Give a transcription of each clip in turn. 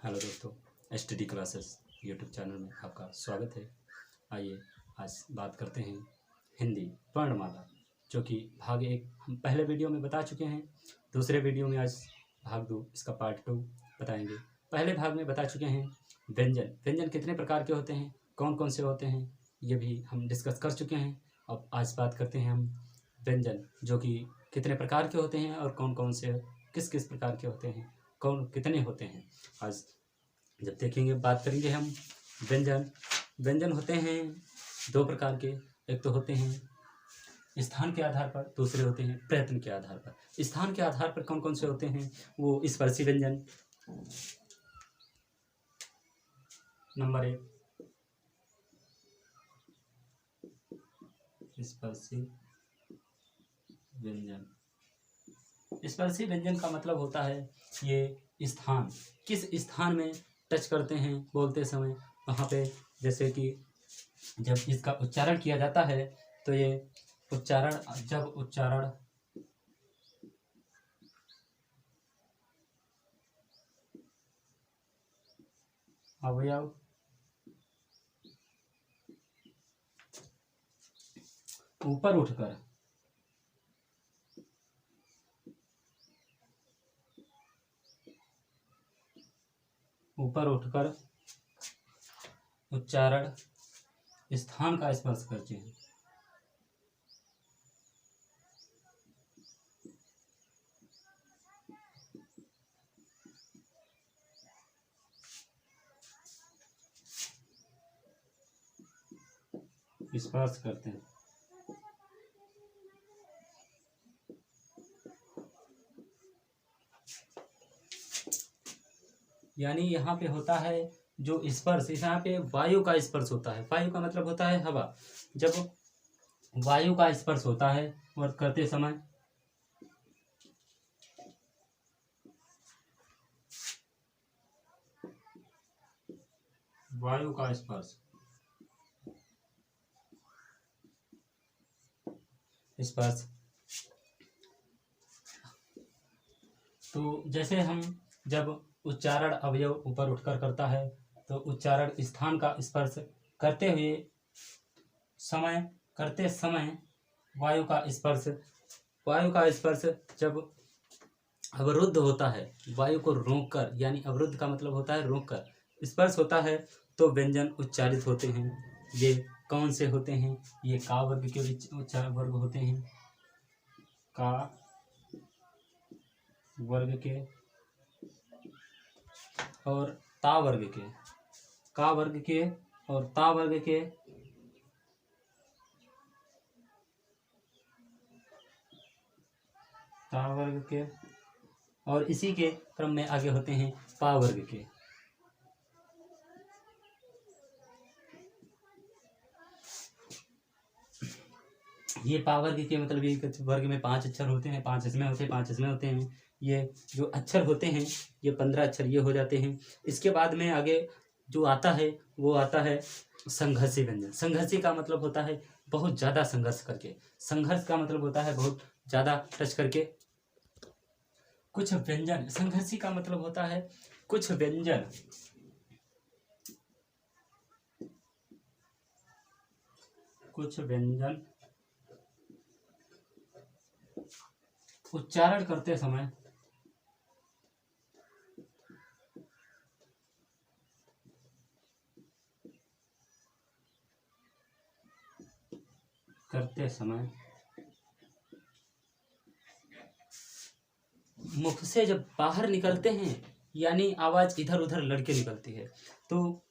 Hello दोस्तों, STD classes YouTube channel में आपका स्वागत है। आइए आज बात करते हैं हिंदी वर्णमाला, जो कि भाग 1 हम पहले वीडियो में बता चुके हैं। दूसरे वीडियो में आज भाग 2 इसका पार्ट 2 बताएंगे। पहले भाग में बता चुके हैं व्यंजन कितने प्रकार के होते हैं, कौन कौन से होते हैं, ये भी हम डिस्कस कर चुके हैं। अब आज बात करते हैं हम व्यंजन जो कि कितने प्रकार के होते हैं और कौन कौन से किस किस प्रकार के होते हैं, कौन कितने होते हैं। आज जब देखेंगे बात करेंगे हम व्यंजन होते हैं 2 प्रकार के। एक तो होते हैं स्थान के आधार पर, दूसरे होते हैं प्रयत्न के आधार पर। स्थान के आधार पर कौन कौन से होते हैं, वो स्पर्शी व्यंजन नंबर 1, स्पर्शी व्यंजन। स्पर्शी व्यंजन का मतलब होता है ये स्थान, किस स्थान में टच करते हैं बोलते समय, वहाँ पे जैसे कि जब इसका उच्चारण किया जाता है तो ये उच्चारण अवयव ऊपर उठकर उच्चारण स्थान का स्पर्श करते हैं। स्पर्श करते हैं। यानी यहाँ पे होता है जो स्पर्श, यहाँ पे वायु का स्पर्श होता है। वायु का मतलब होता है हवा। जब वायु का स्पर्श होता है और करते समय वायु का स्पर्श तो जैसे हम जब उच्चारण अवयव ऊपर उठकर करता है तो उच्चारण स्थान का स्पर्श करते समय वायु का स्पर्श जब अवरुद्ध होता है, वायु को रोककर, यानी अवरुद्ध का मतलब होता है रोककर स्पर्श होता है, तो व्यंजन उच्चारित होते हैं। ये कौन से होते हैं? ये का वर्ग के उच्चारण वर्ग होते हैं, का वर्ग के और ता वर्ग के, का वर्ग के और ता वर्ग के, ता वर्ग के, और इसी के क्रम में आगे होते हैं पा वर्ग के। ये पा वर्ग के मतलब ये वर्ग में 5 अक्षर होते हैं, 5 इसमें होते हैं। ये जो अक्षर होते हैं ये 15 अक्षर ये हो जाते हैं। इसके बाद में आगे जो आता है वो आता है संघर्षी व्यंजन। संघर्षी का मतलब होता है बहुत ज़्यादा संघर्ष करके। संघर्ष का मतलब होता है बहुत ज़्यादा टच करके। कुछ व्यंजन, संघर्षी का मतलब होता है कुछ व्यंजन उच्चारण करते समय मुख से जब बाहर निकलते हैं, यानी आवाज इधर उधर लड़के निकलती है, तो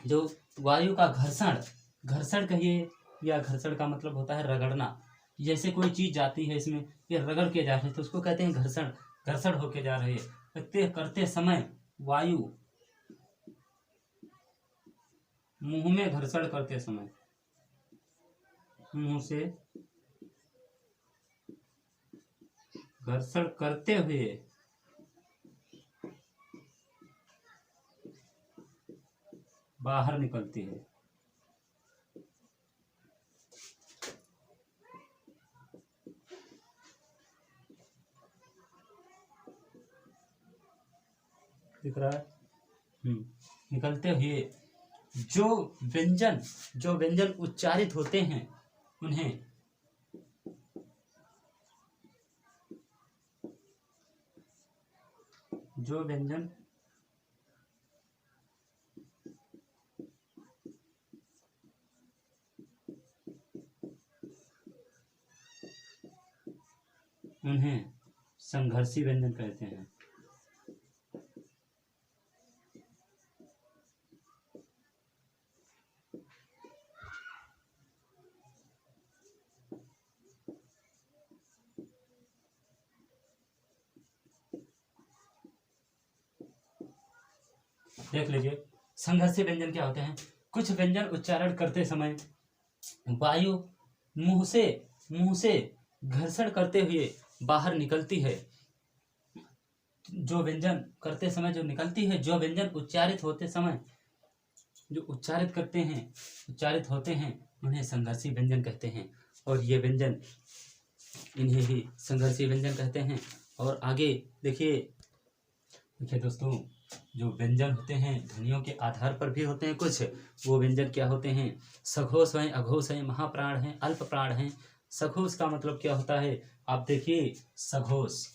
जो वायु का घर्षण कहिए, या घर्षण का मतलब होता है रगड़ना। जैसे कोई चीज जाती है इसमें ये रगड़ के जा रही है तो उसको कहते हैं घर्षण होके जा रही है। करते समय वायु मुंह में घर्षण करते समय, मुंह से घर्षण करते हुए बाहर निकलती है। दिख रहा है। निकलते हुए जो व्यंजन उच्चारित होते हैं उन्हें जो व्यंजन उन्हें संघर्षी व्यंजन कहते हैं। देख लीजिए संघर्षी व्यंजन क्या होते हैं। कुछ व्यंजन उच्चारण करते समय वायु मुंह से घर्षण करते हुए बाहर निकलती है। जो व्यंजन करते समय जो निकलती है, जो व्यंजन उच्चारित होते समय जो उच्चारित होते हैं उन्हें संघर्षी व्यंजन कहते हैं। और ये व्यंजन इन्हें ही संघर्षी व्यंजन कहते हैं। और आगे देखिए दोस्तों, जो व्यंजन होते हैं ध्वनियों के आधार पर भी होते हैं कुछ। वो व्यंजन क्या होते हैं? सघोष हैं, अघोष हैं, महाप्राण हैं, अल्प प्राण हैं। सघोष का मतलब क्या होता है? आप देखिए सघोष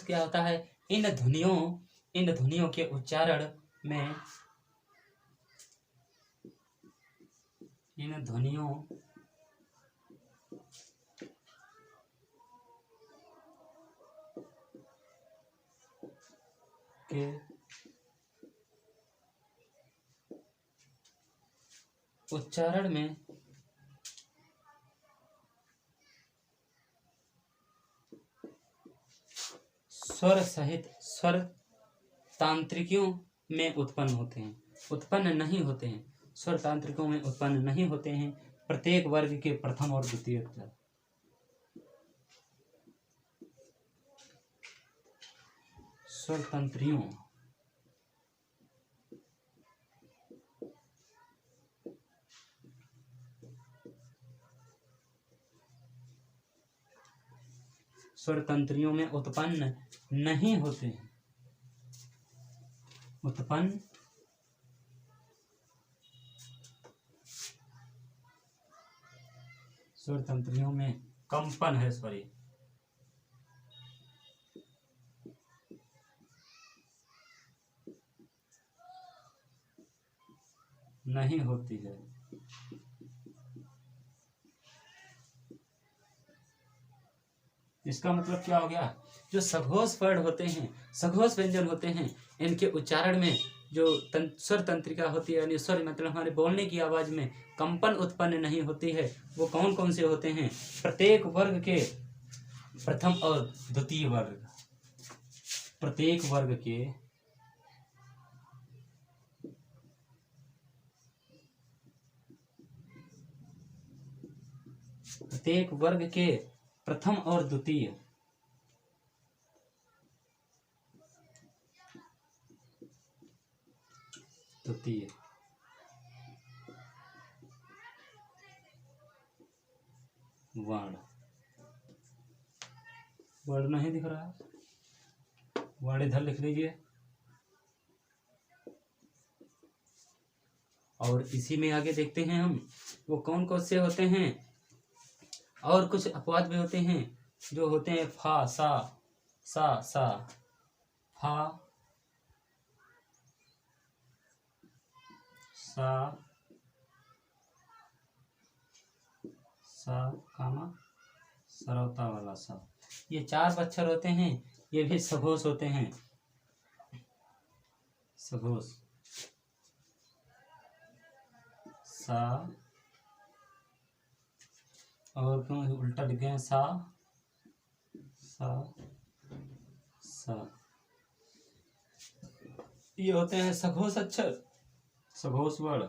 क्या होता है? इन ध्वनियों के उच्चारण में इन ध्वनियों के उच्चारण में स्वर सहित स्वर तांत्रिकों में उत्पन्न होते हैं, उत्पन्न नहीं होते हैं। स्वर तांत्रिकों में उत्पन्न नहीं होते हैं। प्रत्येक वर्ग के प्रथम और द्वितीय अक्षर स्वर तंत्रियों में उत्पन्न नहीं होते हैं। स्वर तंत्रियों में कंपन है, सॉरी, नहीं होती है। इसका मतलब क्या हो गया? जो सघोष वर्ण होते हैं, सघोष व्यंजन होते हैं, इनके उच्चारण में जो स्वर तंत्रिका होती है, यानी स्वर मतलब हमारे बोलने की आवाज में कंपन उत्पन्न नहीं होती है। वो कौन कौन से होते हैं? प्रत्येक वर्ग के प्रथम और द्वितीय वर्ग, प्रत्येक वर्ग के प्रथम और द्वितीय वर्ण नहीं दिख रहा है, वर्ण इधर लिख लीजिए। और इसी में आगे देखते हैं हम वो कौन कौन से होते हैं। और कुछ अपवाद भी होते हैं जो होते हैं फा सा फा सा कामा सरौता वाला सा, ये 4 अक्षर होते हैं। ये भी सघोष होते हैं। सघोष सा, और क्यों उल्टा लिख गए? सा ये होते हैं सघोष अक्षर, सघोष वर्ण।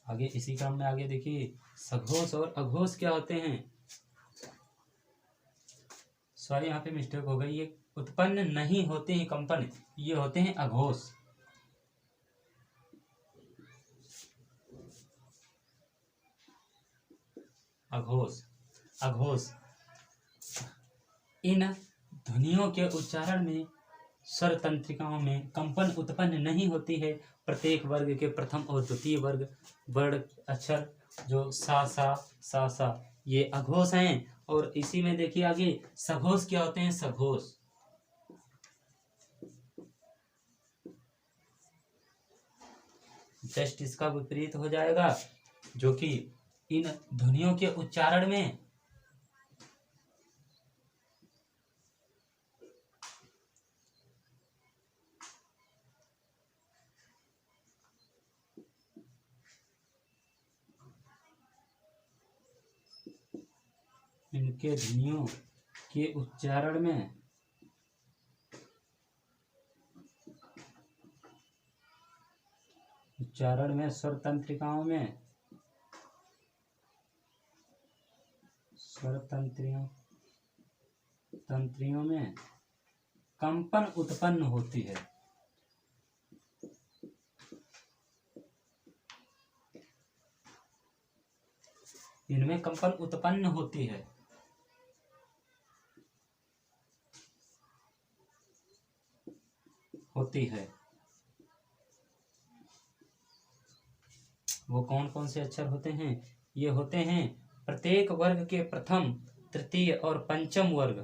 आगे इसी क्रम में आगे देखिए सघोष और अघोष क्या होते हैं। सॉरी, यहाँ पे मिस्टेक हो गई, ये उत्पन्न नहीं होते हैं कंपन, ये होते हैं अघोष। अघोष, अघोष। इन ध्वनियों के उच्चारण में स्वर तंत्रिकाओं में कंपन उत्पन्न नहीं होती है। प्रत्येक वर्ग के प्रथम और द्वितीय वर्ण अक्षर जो सा ये अघोष हैं। और इसी में देखिए आगे सघोष क्या होते हैं, सघोष। जस्ट इसका विपरीत हो जाएगा, जो कि इन ध्वनियों के उच्चारण में इनके ध्वनियों के उच्चारण में स्वर तंत्रियों में कंपन उत्पन्न होती है। इनमें कंपन उत्पन्न होती है। वो कौन कौन से अक्षर होते हैं? ये होते हैं प्रत्येक वर्ग के प्रथम, तृतीय और पंचम वर्ग।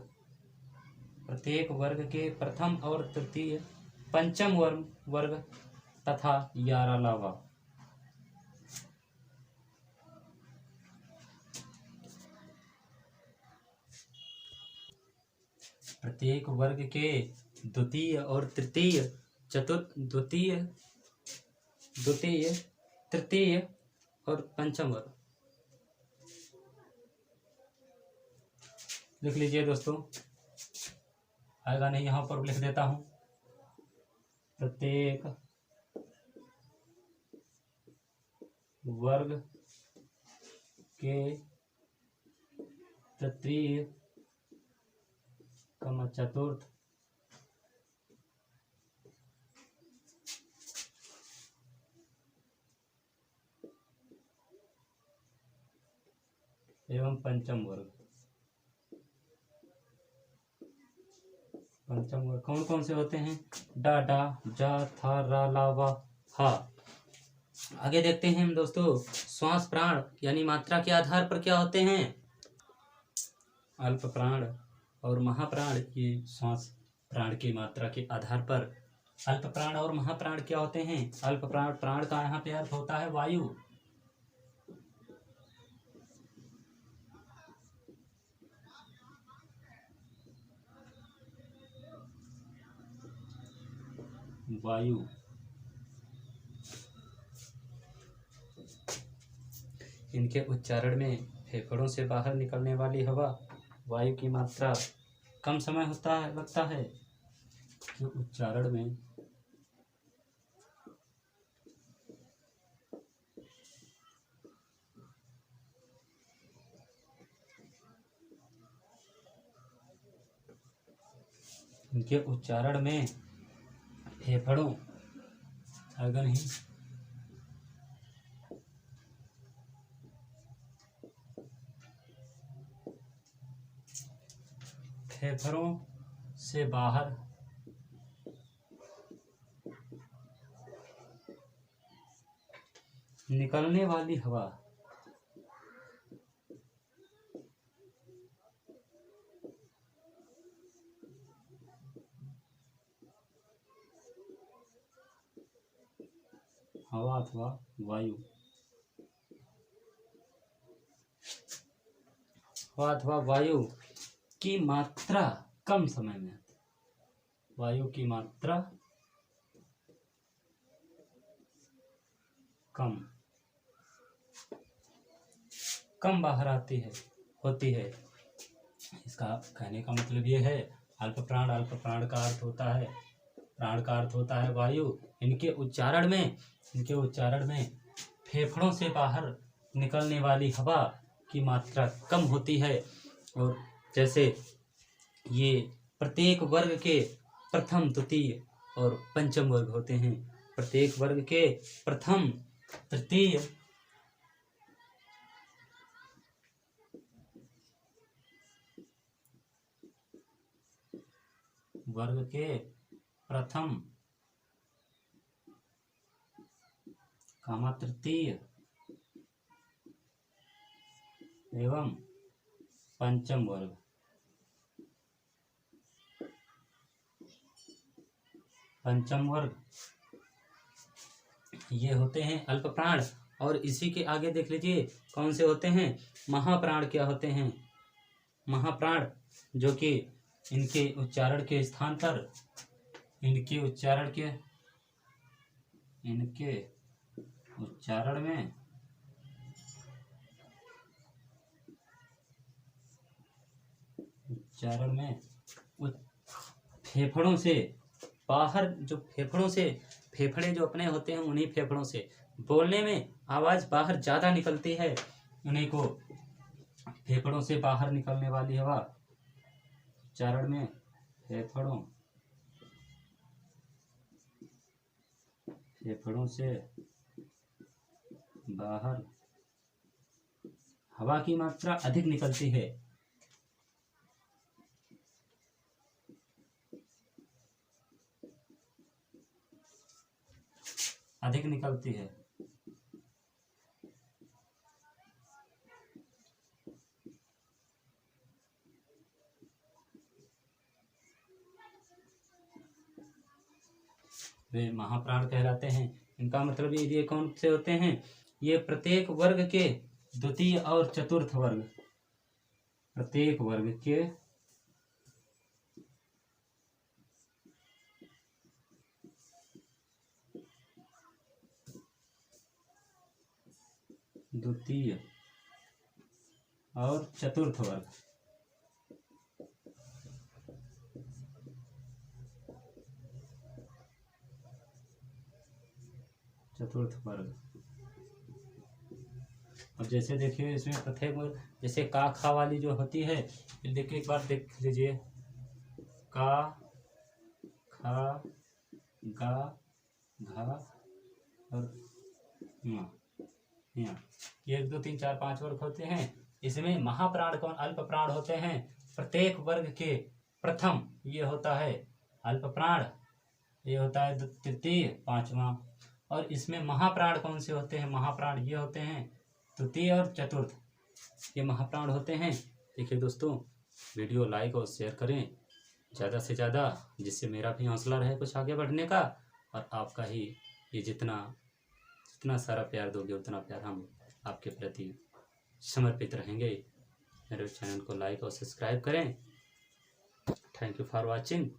प्रत्येक वर्ग के प्रथम और तृतीय, पंचम वर्ग तथा यारालावा। प्रत्येक वर्ग के द्वितीय और तृतीय, द्वितीय, तृतीय और पंचम वर्ग। लिख लीजिए दोस्तों, आएगा नहीं, यहाँ पर लिख देता हूं। प्रत्येक वर्ग के तृतीय, चतुर्थ, एवं पंचम वर्ग। कौन कौन से होते हैं? डा, डा, जा, था, रा, ला, वा, हा। आगे देखते हैं हम दोस्तों, श्वास प्राण यानी मात्रा के आधार पर क्या होते हैं? अल्प प्राण और महाप्राण। ये श्वास प्राण की मात्रा के आधार पर अल्प प्राण और महाप्राण क्या होते हैं? अल्प प्राण का यहाँ पे अर्थ होता है वायु। वायु। इनके उच्चारण में फेफड़ों से बाहर निकलने वाली हवा, वायु की मात्रा कम समय लगता है। कि उच्चारण में इनके उच्चारण में फेफड़ों अगर ही फेफड़ों से बाहर निकलने वाली हवा अथवा वायु, हवा अथवा वायु की मात्रा कम समय में, वायु की मात्रा कम बाहर होती है। इसका कहने का मतलब ये है, अल्प प्राण का अर्थ होता है, प्राण का अर्थ होता है वायु। इनके उच्चारण में फेफड़ों से बाहर निकलने वाली हवा की मात्रा कम होती है। और जैसे ये प्रत्येक वर्ग के प्रथम, द्वितीय और पंचम वर्ग होते हैं। प्रत्येक वर्ग के प्रथम, तृतीय वर्ग के प्रथम कामा तृतीय एवं पंचम वर्ग। पंचम वर्ग ये होते हैं अल्प प्राण। और इसी के आगे देख लीजिए कौन से होते हैं, महाप्राण क्या होते हैं। महाप्राण जो कि इनके उच्चारण के स्थान पर, इनके उच्चारण में फेफड़ों से बाहर, जो फेफड़े जो अपने होते हैं, उन्हीं फेफड़ों से बोलने में आवाज बाहर ज्यादा निकलती है। उन्हीं को फेफड़ों से बाहर निकलने वाली हवा उच्चारण में फेफड़ों से बाहर हवा की मात्रा अधिक निकलती है। वे महाप्राण कहलाते हैं। इनका मतलब ये कौन से होते हैं, ये प्रत्येक वर्ग के द्वितीय और चतुर्थ वर्ग, प्रत्येक वर्ग के द्वितीय और चतुर्थ वर्ग, चतुर्थ वर्ग। अब जैसे देखिए इसमें प्रत्येक वर्ग, जैसे का खा वाली जो होती है, देखिए एक बार देख लीजिए, का खा गा घा और या 1 2 3 4 5 वर्ग होते हैं। इसमें महाप्राण कौन, अल्प प्राण होते हैं। प्रत्येक वर्ग के प्रथम ये होता है अल्प प्राण, ये होता है तृतीय पांचवा। और इसमें महाप्राण कौन से होते हैं, महाप्राण ये होते हैं तृतीय और चतुर्थ, ये महाप्राण होते हैं। देखिए दोस्तों, वीडियो लाइक और शेयर करें ज़्यादा से ज़्यादा, जिससे मेरा भी हौसला रहे कुछ आगे बढ़ने का। और आपका ही ये जितना सारा प्यार दोगे उतना प्यार हम आपके प्रति समर्पित रहेंगे। मेरे चैनल को लाइक और सब्सक्राइब करें। Thank you for watching.